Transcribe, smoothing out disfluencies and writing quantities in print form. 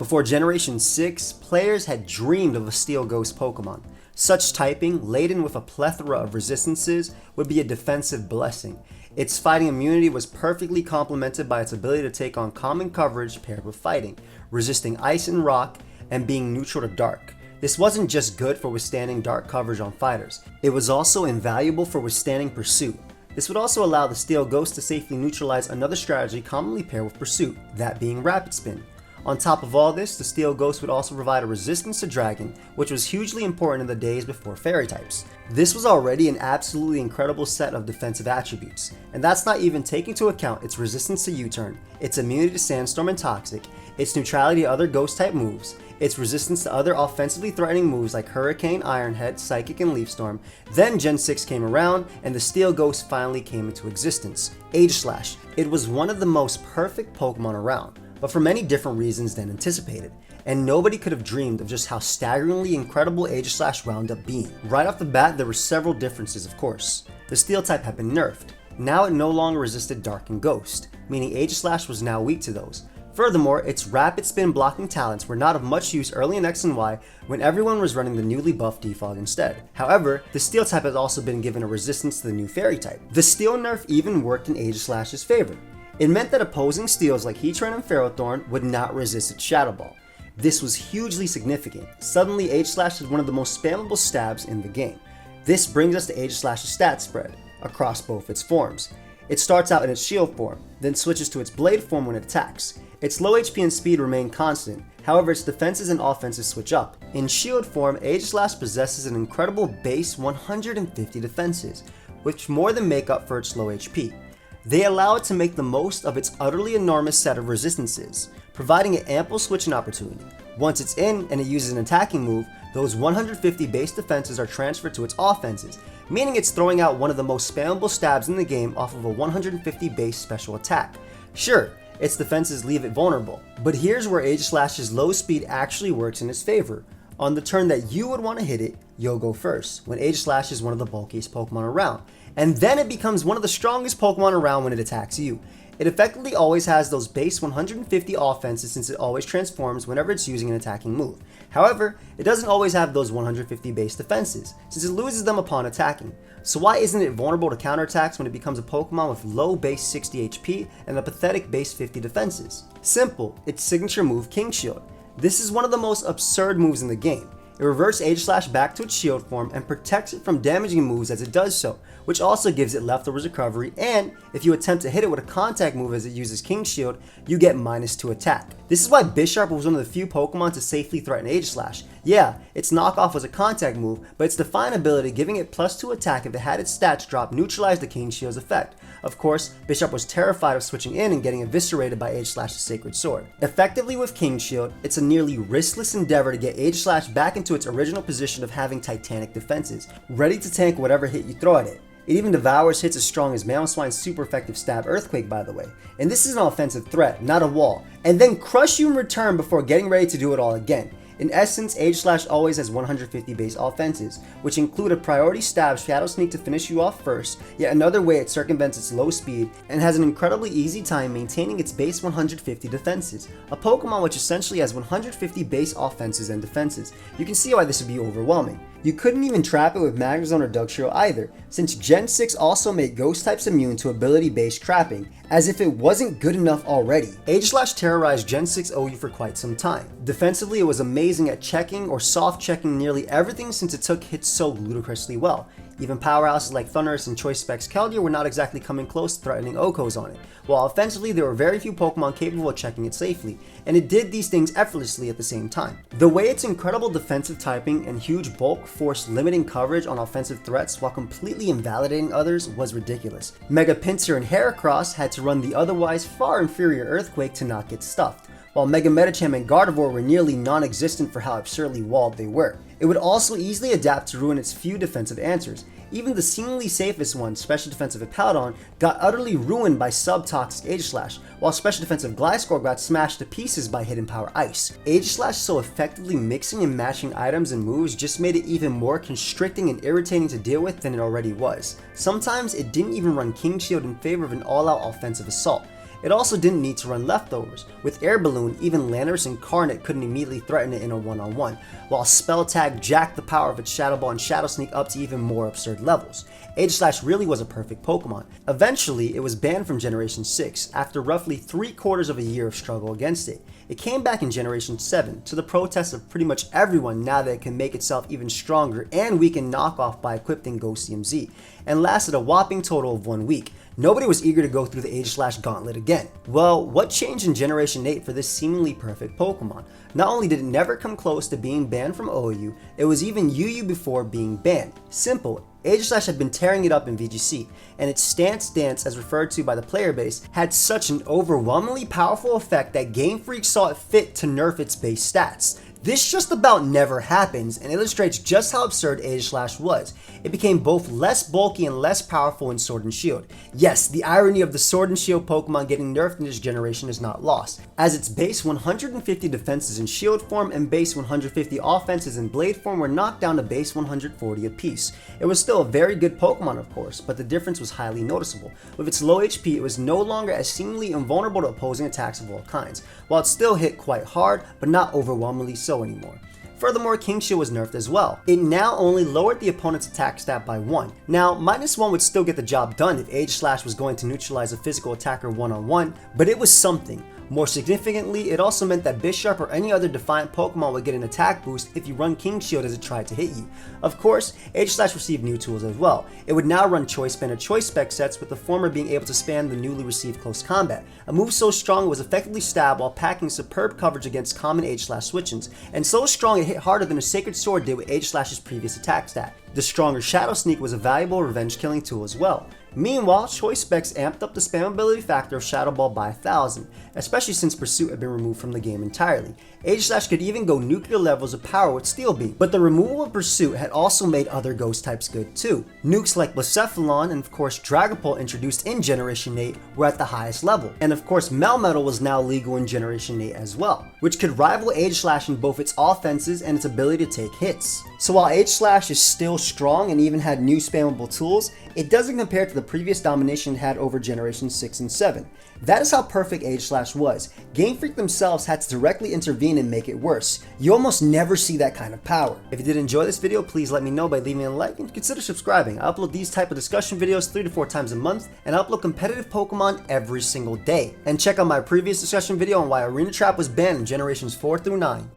Before Generation 6, players had dreamed of a Steel Ghost Pokemon. Such typing, laden with a plethora of resistances, would be a defensive blessing. Its fighting immunity was perfectly complemented by its ability to take on common coverage paired with fighting, resisting ice and rock, and being neutral to dark. This wasn't just good for withstanding dark coverage on fighters, it was also invaluable for withstanding Pursuit. This would also allow the Steel Ghost to safely neutralize another strategy commonly paired with Pursuit, that being Rapid Spin. On top of all this, the Steel Ghost would also provide a resistance to Dragon, which was hugely important in the days before Fairy types. This was already an absolutely incredible set of defensive attributes, and that's not even taking into account its resistance to U-Turn, its immunity to Sandstorm and Toxic, its neutrality to other Ghost-type moves, its resistance to other offensively threatening moves like Hurricane, Iron Head, Psychic, and Leaf Storm. Then Gen 6 came around, and the Steel Ghost finally came into existence. Aegislash. It was one of the most perfect Pokemon around, but for many different reasons than anticipated, and nobody could have dreamed of just how staggeringly incredible Aegislash wound up being. Right off the bat, there were several differences, of course. The Steel type had been nerfed. Now it no longer resisted Dark and Ghost, meaning Aegislash was now weak to those. Furthermore, its Rapid Spin blocking talents were not of much use early in X and Y when everyone was running the newly buffed Defog instead. However, the Steel type has also been given a resistance to the new Fairy type. The Steel nerf even worked in Aegislash's favor. It meant that opposing Steels like Heatran and Ferrothorn would not resist its Shadow Ball. This was hugely significant. Suddenly, Aegislash is one of the most spammable stabs in the game. This brings us to Aegislash's stat spread across both its forms. It starts out in its Shield form, then switches to its Blade form when it attacks. Its low HP and speed remain constant, however its defenses and offenses switch up. In Shield form, Aegislash possesses an incredible base 150 defenses, which more than make up for its low HP. They allow it to make the most of its utterly enormous set of resistances, providing it ample switching opportunity. Once it's in and it uses an attacking move, those 150 base defenses are transferred to its offenses, meaning it's throwing out one of the most spammable stabs in the game off of a 150 base special attack. Sure, its defenses leave it vulnerable, but here's where Aegislash's low speed actually works in its favor. On the turn that you would want to hit it, you'll go first, when Aegislash is one of the bulkiest Pokemon around, and then it becomes one of the strongest Pokemon around when it attacks you. It effectively always has those base 150 offenses since it always transforms whenever it's using an attacking move. However, it doesn't always have those 150 base defenses, since it loses them upon attacking. So why isn't it vulnerable to counterattacks when it becomes a Pokemon with low base 60 HP and a pathetic base 50 defenses? Simple, its signature move King Shield. This is one of the most absurd moves in the game. It reverts Aegislash back to its Shield form and protects it from damaging moves as it does so, which also gives it leftovers recovery, and if you attempt to hit it with a contact move as it uses King Shield, you get -2 attack. This is why Bisharp was one of the few Pokemon to safely threaten Aegislash. Yeah, its knockoff was a contact move, but its Define ability giving it +2 attack if it had its stats drop neutralized the King Shield's effect. Of course, Bisharp was terrified of switching in and getting eviscerated by Aegislash's Sacred Sword. Effectively with King Shield, it's a nearly riskless endeavor to get Aegislash back into its original position of having titanic defenses, ready to tank whatever hit you throw at it. It even devours hits as strong as Mamoswine's super effective stab Earthquake, by the way. And this is an offensive threat, not a wall, and then crush you in return before getting ready to do it all again. In essence, Aegislash always has 150 base offenses, which include a priority stab Shadow Sneak to finish you off first, yet another way it circumvents its low speed, and has an incredibly easy time maintaining its base 150 defenses. A Pokemon which essentially has 150 base offenses and defenses. You can see why this would be overwhelming. You couldn't even trap it with Magnezone or Dugtrio either, since Gen 6 also made Ghost types immune to ability-based trapping, as if it wasn't good enough already. Aegislash terrorized Gen 6 OU for quite some time. Defensively, it was amazing at checking or soft checking nearly everything since it took hits so ludicrously well. Even powerhouses like Thundurus and Choice Specs Keldeo were not exactly coming close to threatening Okos on it, while offensively there were very few Pokemon capable of checking it safely, and it did these things effortlessly at the same time. The way its incredible defensive typing and huge bulk forced limiting coverage on offensive threats while completely invalidating others was ridiculous. Mega Pinsir and Heracross had to run the otherwise far inferior Earthquake to not get stuffed, while Mega Medicham and Gardevoir were nearly non-existent for how absurdly walled they were. It would also easily adapt to ruin its few defensive answers. Even the seemingly safest one, Special Defensive Hippowdon, got utterly ruined by sub-toxic Aegislash, while Special Defensive Gliscor got smashed to pieces by Hidden Power Ice. Aegislash so effectively mixing and matching items and moves just made it even more constricting and irritating to deal with than it already was. Sometimes it didn't even run King Shield in favor of an all-out offensive assault. It also didn't need to run leftovers. With Air Balloon, even Landorus and Carnot couldn't immediately threaten it in a one-on-one, while Spell Tag jacked the power of its Shadow Ball and Shadow Sneak up to even more absurd levels. Aegislash really was a perfect Pokemon. Eventually, it was banned from Generation 6 after roughly 3/4 of a year of struggle against it. It came back in Generation 7 to the protest of pretty much everyone now that it can make itself even stronger and weaken knockoff by equipping Ghost EMZ, and lasted a whopping total of 1 week. Nobody was eager to go through the Aegislash gauntlet again. Well, what changed in Generation 8 for this seemingly perfect Pokemon? Not only did it never come close to being banned from OU, it was even UU before being banned. Simple. Aegislash had been tearing it up in VGC, and its stance dance, as referred to by the player base, had such an overwhelmingly powerful effect that Game Freak saw it fit to nerf its base stats. This just about never happens and illustrates just how absurd Aegislash was. It became both less bulky and less powerful in Sword and Shield. Yes, the irony of the Sword and Shield Pokemon getting nerfed in this generation is not lost, as its base 150 defenses in Shield form and base 150 offenses in Blade form were knocked down to base 140 apiece. It was still a very good Pokemon, of course, but the difference was highly noticeable. With its low HP, it was no longer as seemingly invulnerable to opposing attacks of all kinds, while it still hit quite hard, but not overwhelmingly so anymore. Furthermore, King Shield was nerfed as well. It now only lowered the opponent's attack stat by 1. Now, -1 would still get the job done if Aegislash was going to neutralize a physical attacker one-on-one, but it was something. More significantly, it also meant that Bisharp or any other Defiant Pokemon would get an attack boost if you run King Shield as it tried to hit you. Of course, Aegislash received new tools as well. It would now run Choice Band or Choice Spec sets, with the former being able to spam the newly received Close Combat, a move so strong it was effectively stabbed while packing superb coverage against common Aegislash switch-ins, and so strong it hit harder than a Sacred Sword did with Aegislash's previous attack stat. The stronger Shadow Sneak was a valuable revenge killing tool as well. Meanwhile, Choice Specs amped up the spammability factor of Shadow Ball by 1,000, especially since Pursuit had been removed from the game entirely. Aegislash could even go nuclear levels of power with Steel Beam, but the removal of Pursuit had also made other ghost types good too. Nukes like Blacephalon and of course Dragapult introduced in Generation 8 were at the highest level, and of course Melmetal was now legal in Generation 8 as well, which could rival Aegislash in both its offenses and its ability to take hits. So while Aegislash is still strong and even had new spammable tools, it doesn't compare to the previous domination it had over Generation 6 and 7. That is how perfect Aegislash was. Game Freak themselves had to directly intervene and make it worse. You almost never see that kind of power. If you did enjoy this video, please let me know by leaving a like and consider subscribing. I upload these type of discussion videos 3 to 4 times a month, and I upload competitive Pokemon every single day. And check out my previous discussion video on why Arena Trap was banned in Generations 4 through 9.